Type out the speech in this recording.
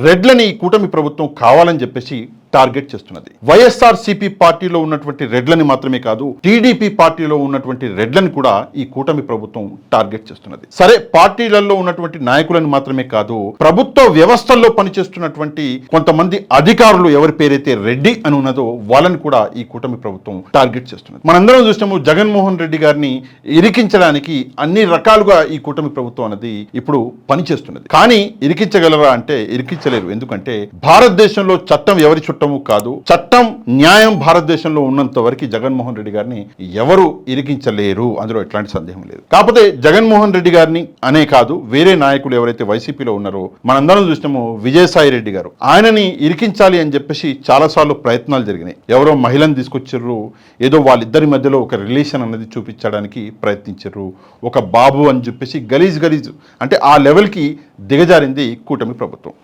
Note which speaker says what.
Speaker 1: రెడ్లని కూటమి ప్రభుత్వం కావాలని చెప్పేసి టార్గెట్ చేస్తున్నది. వైఎస్ఆర్సీపీ పార్టీలో ఉన్నటువంటి రెడ్లని మాత్రమే కాదు, టీడీపీ పార్టీలో ఉన్నటువంటి రెడ్లని కూడా ఈ కూటమి ప్రభుత్వం టార్గెట్ చేస్తున్నది. సరే, పార్టీలలో ఉన్నటువంటి నాయకులను మాత్రమే కాదు, ప్రభుత్వ వ్యవస్థల్లో పనిచేస్తున్నటువంటి కొంతమంది అధికారులు ఎవరి పేరైతే రెడ్డి అని ఉన్నదో వాళ్ళని కూడా ఈ కూటమి ప్రభుత్వం టార్గెట్ చేస్తున్నది. మనందరం చూసినాము, జగన్మోహన్ రెడ్డి గారిని ఇరికించడానికి అన్ని రకాలుగా ఈ కూటమి ప్రభుత్వం అనేది ఇప్పుడు పనిచేస్తున్నది. కానీ ఇరికించగలరా అంటే ఇరికించలేరు. ఎందుకంటే భారతదేశంలో చట్టం ఎవరి చుట్టము కాదు, చట్టం న్యాయం భారతదేశంలో ఉన్నంత వరకు జగన్మోహన్ రెడ్డి గారిని ఎవరు ఇరికించలేరు, అందులో ఎట్లాంటి సందేహం లేదు. కాకపోతే జగన్మోహన్ రెడ్డి గారిని అనే కాదు, వేరే నాయకులు ఎవరైతే వైసీపీలో ఉన్నారో మనందరం చూసినాము, విజయసాయి రెడ్డి గారు ఆయనని ఇరికించాలి అని చెప్పేసి చాలాసార్లు ప్రయత్నాలు జరిగినాయి. ఎవరో మహిళను తీసుకొచ్చారు, ఏదో వాళ్ళిద్దరి మధ్యలో ఒక రిలేషన్ అనేది చూపించడానికి ప్రయత్నించారు. ఒక బాబు అని చెప్పేసి గలీజ్ అంటే ఆ లెవెల్కి దిగజారింది కూటమి ప్రభుత్వం.